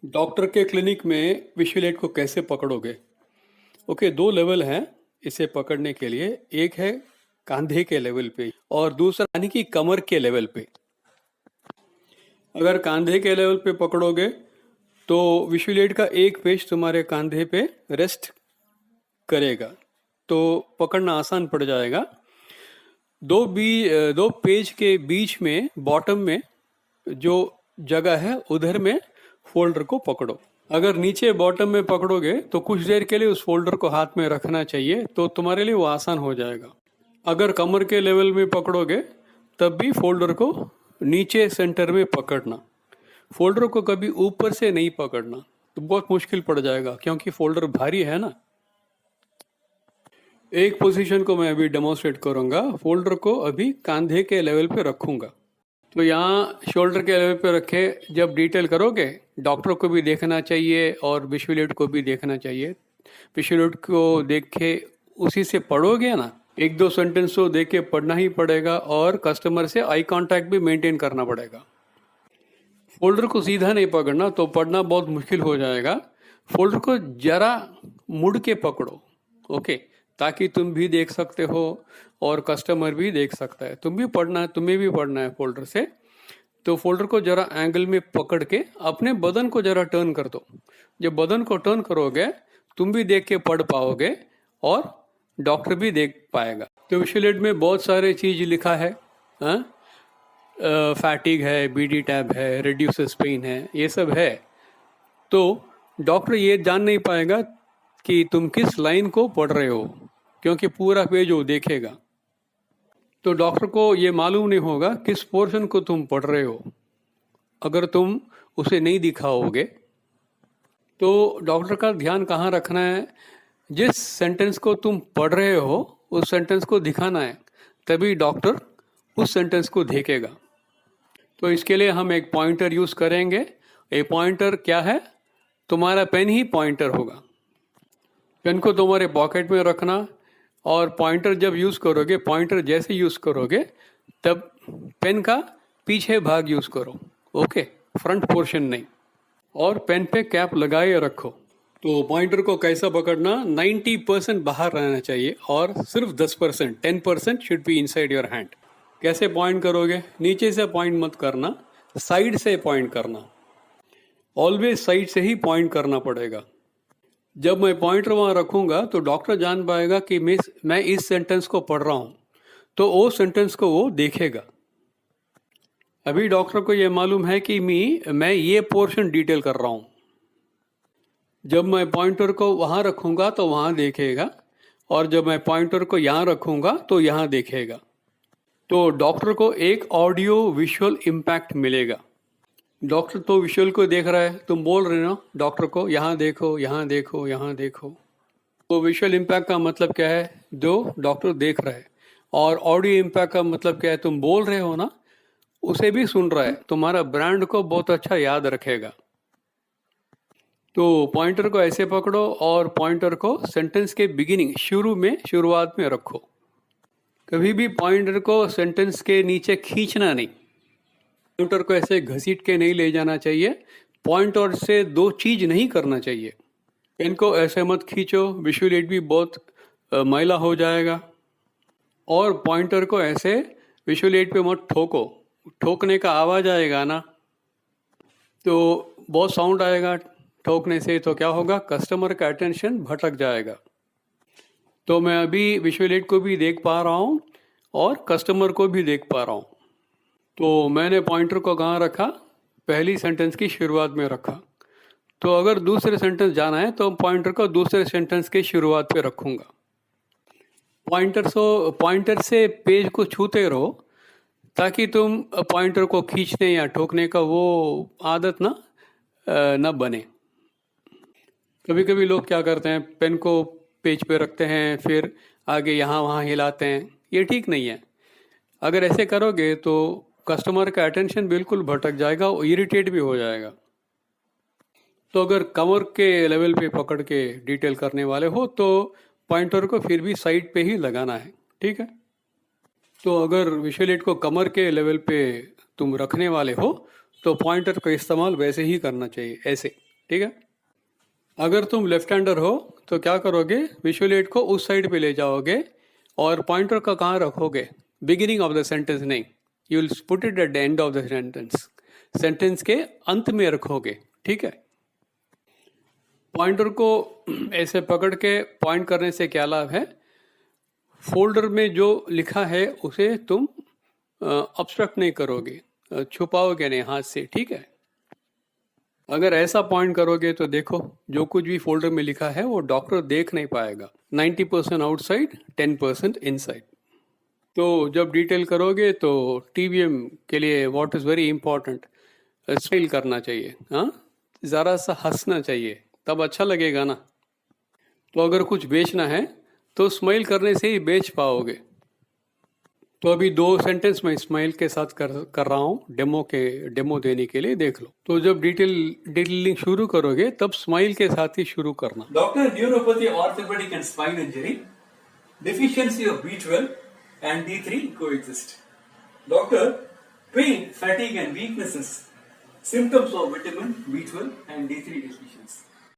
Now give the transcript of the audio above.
Doctor के clinic में visual add को कैसे पकड़ोगे? ओके, दो लेवल हैं इसे पकड़ने के लिए। एक है कंधे के लेवल पे और दूसरा यानी कि कमर के लेवल पे। अगर कंधे के लेवल पे पकड़ोगे तो विजुअल एड का एक पेज तुम्हारे कंधे पे रेस्ट करेगा, तो पकड़ना आसान पड़ जाएगा। दो पेज के बीच में बॉटम में जो जगह है उधर में फोल्डर को पकड़ो। अगर नीचे बॉटम में पकड़ोगे तो कुछ देर के लिए उस फोल्डर को हाथ में रखना चाहिए, तो तुम्हारे लिए वो आसान हो जाएगा। अगर कमर के लेवल में पकड़ोगे तब भी फोल्डर को नीचे सेंटर में पकड़ना, फोल्डर को कभी ऊपर से नहीं पकड़ना, तो बहुत मुश्किल पड़ जाएगा क्योंकि फोल्डर भारी है ना। एक पोजीशन को मैं अभी डेमोन्स्ट्रेट करूंगा। फोल्डर को अभी कंधे के लेवल पे रखूंगा, तो यहाँ शोल्डर के लेवल पे रखे। जब डिटेल करोगे डॉक्टर को भी देखना चाहिए और विजुअल एड को भी देखना चाहिए। विजुअल एड को देख के उसी से पढ़ोगे ना, एक दो सेंटेंस तो देख के पढ़ना ही पड़ेगा और कस्टमर से आई कांटेक्ट भी मेंटेन करना पड़ेगा। फोल्डर को सीधा नहीं पकड़ना तो पढ़ना बहुत मुश्किल हो जाएगा। फोल्डर को जरा मुड़ के पकड़ो, ओके, ताकि तुम भी देख सकते हो और कस्टमर भी देख सकता है। तुम्हें भी पढ़ना है फोल्डर से। तो फोल्डर को जरा एंगल में पकड़ के अपने बदन को जरा टर्न कर दो। जब बदन को टर्न करोगे तुम भी देख के पढ़ पाओगे और डॉक्टर भी देख पाएगा। तो विजुअल एड में बहुत सारे चीज लिखा है, फैटिग है, बीडी टैब है, रिड्यूसेस पेन है, ये सब है। तो डॉक्टर ये जान नहीं पाएगा कि तुम किस लाइन को पढ़ रहे हो, क्योंकि पूरा पेज वो देखेगा। तो डॉक्टर को ये मालूम नहीं होगा किस पोर्शन को तुम पढ़ रहे हो। अगर तुम उसे नहीं दिखाओगे तो डॉक्टर का ध्यान कहाँ रखना है, जिस सेंटेंस को तुम पढ़ रहे हो उस सेंटेंस को दिखाना है, तभी डॉक्टर उस सेंटेंस को देखेगा। तो इसके लिए हम एक पॉइंटर यूज करेंगे। ये पॉइंटर क्या है? तुम्हारा पेन ही पॉइंटर होगा। पेन को तुम्हारे पॉकेट में रखना और पॉइंटर जब यूज करोगे, पॉइंटर जैसे यूज करोगे तब पेन का पीछे भाग यूज करो, ओके, फ्रंट पोर्शन नहीं। और पेन पे कैप लगाए रखो। तो पॉइंटर को कैसा पकड़ना? 90% बाहर रहना चाहिए और सिर्फ 10%, 10% should be inside your hand. कैसे पॉइंट करोगे? नीचे से पॉइंट मत करना, साइड से पॉइंट करना। ऑलवेज साइड से ही पॉइंट करना पड़ेगा। जब मैं पॉइंटर वहां रखूंगा तो डॉक्टर जान पाएगा कि मैं इस सेंटेंस को पढ़ रहा हूं, तो वो सेंटेंस को वो देखेगा। अभी डॉक्टर को ये मालूम है कि मैं ये पोर्शन डिटेल कर रहा हूं। जब मैं पॉइंटर को वहां रखूंगा तो वहां देखेगा, और जब मैं पॉइंटर को यहां रखूंगा तो यहां देखेगा। तो डॉक्टर को एक ऑडियो विजुअल इम्पैक्ट मिलेगा। डॉक्टर तो विजुअल को देख रहा है, तुम बोल रहे हो डॉक्टर को यहाँ देखो, यहाँ देखो, यहाँ देखो। तो विजुअल इम्पैक्ट का मतलब क्या है? जो डॉक्टर देख रहा है। और ऑडियो इम्पैक्ट का मतलब क्या है? तुम बोल रहे हो ना, उसे भी सुन रहा है। तुम्हारा ब्रांड को बहुत अच्छा याद रखेगा। तो पॉइंटर को ऐसे पकड़ो और पॉइंटर को सेंटेंस के बिगिनिंग, शुरुआत में रखो। कभी भी पॉइंटर को सेंटेंस के नीचे खींचना नहीं। पॉइंटर को ऐसे घसीट के नहीं ले जाना चाहिए। पॉइंटर से दो चीज नहीं करना चाहिए। पेन को ऐसे मत खींचो, विजुअल एड भी बहुत मैला हो जाएगा। और पॉइंटर को ऐसे विजुअल एड पे मत ठोको। ठोकने का आवाज आएगा ना, तो बहुत साउंड आएगा ठोकने से, तो क्या होगा? कस्टमर का अटेंशन भटक जाएगा। तो मैं अभी विजुअल एड को भी देख पा रहा हूँ और कस्टमर को भी देख पा रहा हूँ। तो मैंने पॉइंटर को कहाँ रखा? पहली सेंटेंस की शुरुआत में रखा। तो अगर दूसरे सेंटेंस जाना है तो पॉइंटर को दूसरे सेंटेंस की शुरुआत पे रखूंगा। पॉइंटर से पेज को छूते रहो, ताकि तुम पॉइंटर को खींचने या ठोकने का वो आदत ना बने। कभी कभी लोग क्या करते हैं, पेन को पेज पे रखते हैं, फिर आगे यहाँ वहाँ हिलाते हैं। ये ठीक नहीं है। अगर ऐसे करोगे तो कस्टमर का अटेंशन बिल्कुल भटक जाएगा और इरिटेट भी हो जाएगा। तो अगर कमर के लेवल पे पकड़ के डिटेल करने वाले हो तो पॉइंटर को फिर भी साइड पे ही लगाना है, ठीक है। तो अगर विजुअल एड को कमर के लेवल पे तुम रखने वाले हो तो पॉइंटर का इस्तेमाल वैसे ही करना चाहिए, ऐसे। ठीक है। अगर तुम लेफ्ट हैंडर हो तो क्या करोगे, विजुअल एड को उस साइड पे ले जाओगे और पॉइंटर का कहाँ रखोगे, बिगिनिंग ऑफ द सेंटेंस नहीं, you will put it at the end of the sentence, sentence के अंत में रखोगे, ठीक है। पॉइंटर को ऐसे पकड़ के पॉइंट करने से क्या लाभ है, फोल्डर में जो लिखा है उसे तुम ऑब्स्ट्रक्ट नहीं करोगे, छुपाओगे नहीं हाथ से, ठीक है। अगर ऐसा पॉइंट करोगे तो देखो जो कुछ भी फोल्डर में लिखा है वो डॉक्टर देख नहीं पाएगा, 90% आउटसाइड 10% इनसाइड। तो जब डिटेल करोगे तो टीवीएम के लिए what is very important, smile करना चाहिए, हाँ, ज़रा सा हंसना चाहिए, तब अच्छा लगेगा ना। तो अगर कुछ बेचना है तो स्माइल करने से ही बेच पाओगे। तो अभी 2 सेंटेंस में स्माइल के साथ कर रहा हूँ डेमो देने के लिए, देख लो। तो जब डिटेलिंग शुरू करोगे तब स्माइल के साथ ही शुरू करना। Doctor, neuropathy, orthopaedic and spine injury, deficiency of B12 and D3 coexist. Doctor, pain, fatigue and weaknesses, symptoms of vitamin B12 and D3 deficiency.